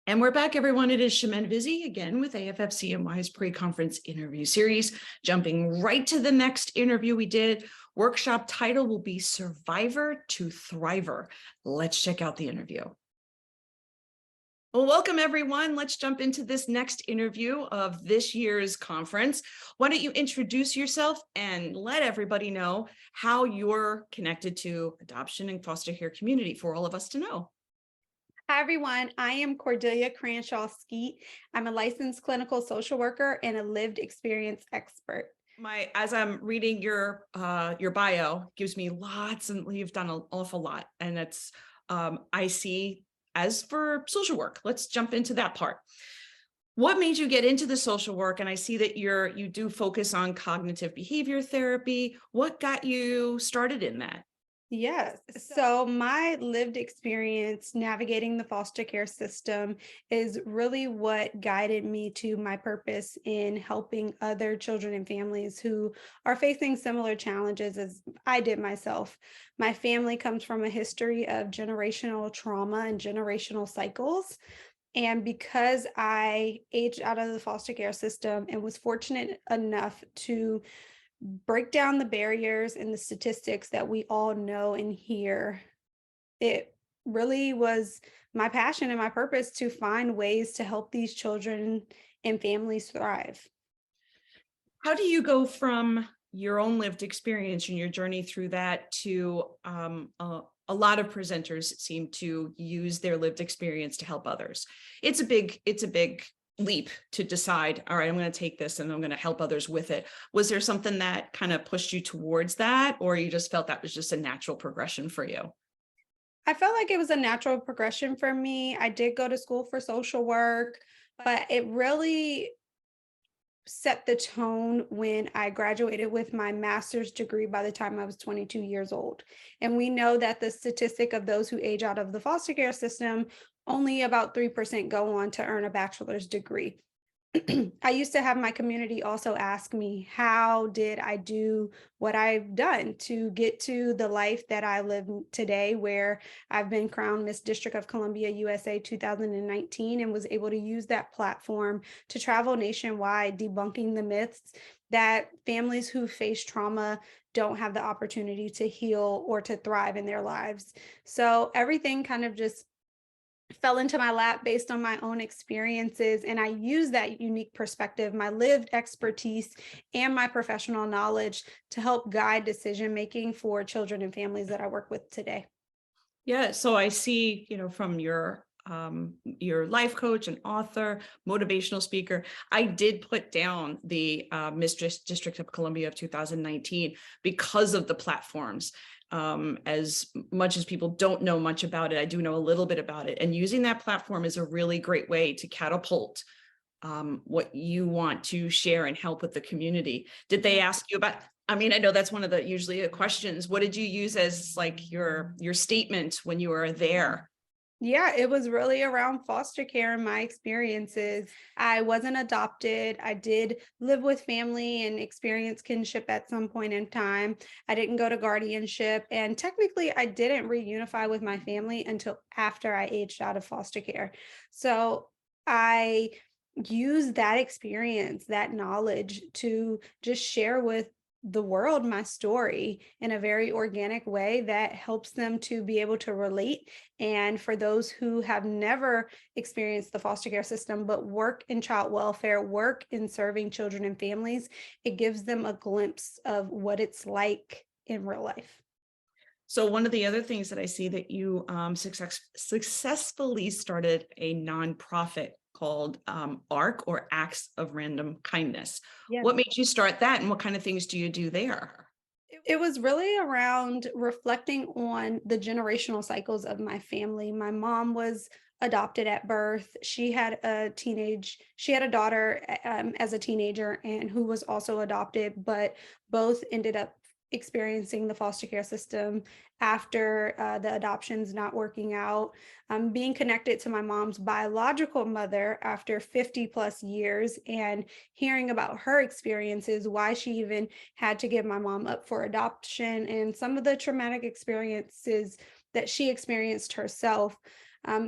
And we're back, everyone. It is Shemin Vizzy again with AFFCMY's pre-conference interview series. Jumping right to the next interview we did. Workshop title will be Survivor to Thriver. Let's check out the interview. Well, welcome, everyone. Let's jump into this next interview of this year's conference. Why don't you introduce yourself and let everybody know how you're connected to adoption and foster care community for all of us to know. Hi, everyone. I am Cordelia Cranshaw Skeete. I'm a licensed clinical social worker and a lived experience expert. As I'm reading your bio, gives me lots, and you've done an awful lot. And it's I see, as for social work, let's jump into that part. What made you get into the social work? And I see that you do focus on cognitive behavior therapy. What got you started in that? Yes. So my lived experience navigating the foster care system is really what guided me to my purpose in helping other children and families who are facing similar challenges as I did myself. My family comes from a history of generational trauma and generational cycles. And because I aged out of the foster care system and was fortunate enough to break down the barriers and the statistics that we all know and hear, it really was my passion and my purpose to find ways to help these children and families thrive. How do you go from your own lived experience and your journey through that to a lot of presenters seem to use their lived experience to help others? It's a big leap to decide, all right, I'm going to take this and I'm going to help others with it. Was there something that kind of pushed you towards that, or you just felt that was just a natural progression for you? I felt like it was a natural progression for me. I did go to school for social work, but it really set the tone when I graduated with my master's degree by the time I was 22 years old. And we know that the statistic of those who age out of the foster care system, only about 3% go on to earn a bachelor's degree. I used to have my community also ask me, how did I do what I've done to get to the life that I live today, where I've been crowned Miss District of Columbia USA 2019 and was able to use that platform to travel nationwide, debunking the myths that families who face trauma don't have the opportunity to heal or to thrive in their lives. So everything kind of just fell into my lap based on my own experiences. And I use that unique perspective, my lived expertise, and my professional knowledge to help guide decision making for children and families that I work with today. Yeah, so I see, from your life coach and author, motivational speaker, I did put down the Miss District of Columbia of 2019 because of the platforms. As much as people don't know much about it, I do know a little bit about it. And using that platform is a really great way to catapult what you want to share and help with the community. Did they ask you about, I know that's one of the usually questions. What did you use as like your statement when you were there? Yeah, it was really around foster care and my experiences. I wasn't adopted. I did live with family and experience kinship at some point in time. I didn't go to guardianship. And technically, I didn't reunify with my family until after I aged out of foster care. So I use that experience, that knowledge to just share with the world my story in a very organic way that helps them to be able to relate. And for those who have never experienced the foster care system but work in child welfare, work in serving children and families, it gives them a glimpse of what it's like in real life. So one of the other things that I see that you successfully started a nonprofit called ARC, or Acts of Random Kindness. Yeah. What made you start that, and what kind of things do you do there? It was really around reflecting on the generational cycles of my family. My mom was adopted at birth. She had a daughter as a teenager and who was also adopted, but both ended up experiencing the foster care system after the adoptions not working out. Being connected to my mom's biological mother after 50 plus years and hearing about her experiences, why she even had to give my mom up for adoption, and some of the traumatic experiences that she experienced herself.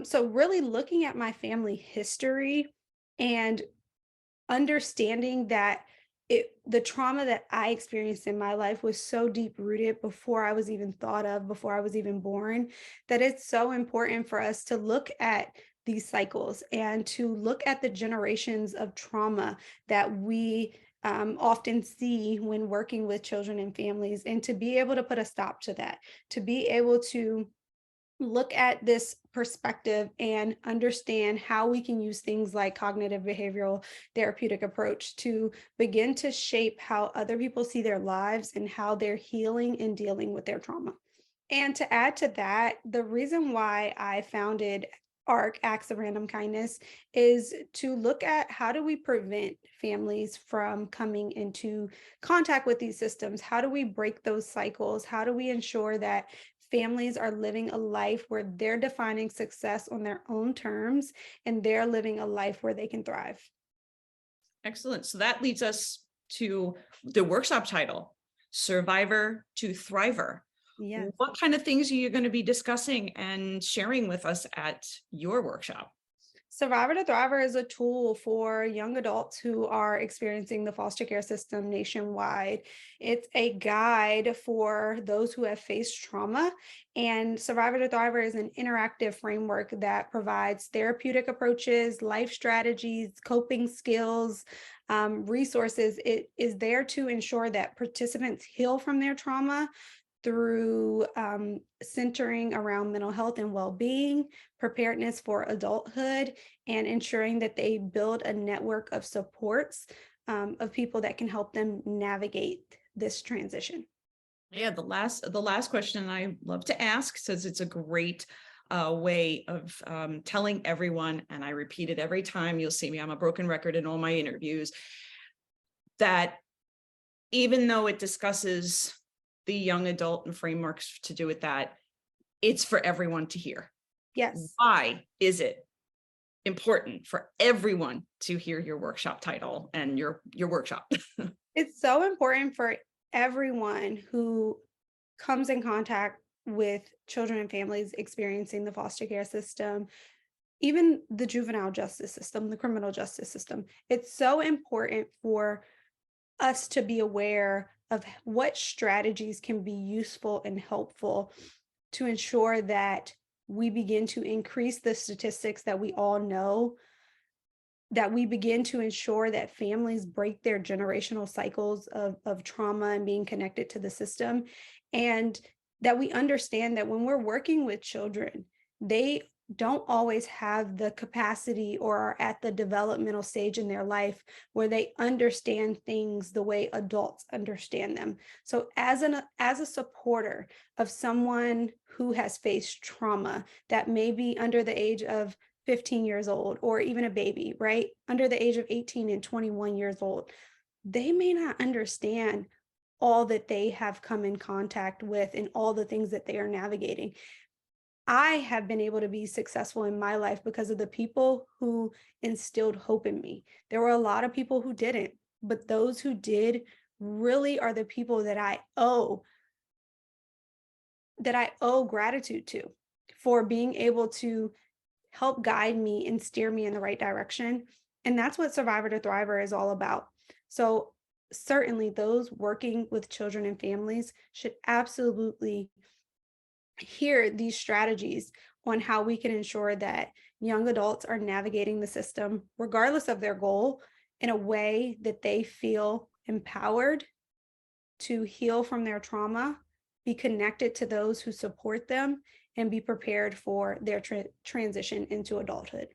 So really looking at my family history and understanding that the trauma that I experienced in my life was so deep rooted before I was even thought of, before I was even born, that it's so important for us to look at these cycles and to look at the generations of trauma that we often see when working with children and families, and to be able to put a stop to that, to be able to look at this perspective and understand how we can use things like cognitive behavioral therapeutic approach to begin to shape how other people see their lives and how they're healing and dealing with their trauma. And to add to that, the reason why I founded ARC, Acts of Random Kindness, is to look at how do we prevent families from coming into contact with these systems? How do we break those cycles? How do we ensure that families are living a life where they're defining success on their own terms and they're living a life where they can thrive? Excellent. So that leads us to the workshop title, Survivor to Thriver. Yes. What kind of things are you going to be discussing and sharing with us at your workshop? Survivor to Thriver is a tool for young adults who are experiencing the foster care system nationwide. It's a guide for those who have faced trauma. And Survivor to Thriver is an interactive framework that provides therapeutic approaches, life strategies, coping skills, resources. It is there to ensure that participants heal from their trauma through centering around mental health and well-being, preparedness for adulthood, and ensuring that they build a network of supports of people that can help them navigate this transition. Yeah, the last question I love to ask, since it's a great way of telling everyone, and I repeat it every time. You'll see me, I'm a broken record in all my interviews, that even though it discusses the young adult and frameworks to do with that, it's for everyone to hear. Yes. Why is it important for everyone to hear your workshop title and your workshop? It's so important for everyone who comes in contact with children and families experiencing the foster care system, even the juvenile justice system, the criminal justice system. It's so important for us to be aware of what strategies can be useful and helpful to ensure that we begin to increase the statistics that we all know, that we begin to ensure that families break their generational cycles of trauma and being connected to the system, and that we understand that when we're working with children, they don't always have the capacity or are at the developmental stage in their life where they understand things the way adults understand them. So as a supporter of someone who has faced trauma that may be under the age of 15 years old, or even a baby, right? Under the age of 18 and 21 years old, they may not understand all that they have come in contact with and all the things that they are navigating. I have been able to be successful in my life because of the people who instilled hope in me. There were a lot of people who didn't, but those who did really are the people that I owe gratitude to for being able to help guide me and steer me in the right direction. And that's what Survivor to Thriver is all about. So, certainly, those working with children and families should absolutely hear these strategies on how we can ensure that young adults are navigating the system, regardless of their goal, in a way that they feel empowered to heal from their trauma, be connected to those who support them, and be prepared for their transition into adulthood.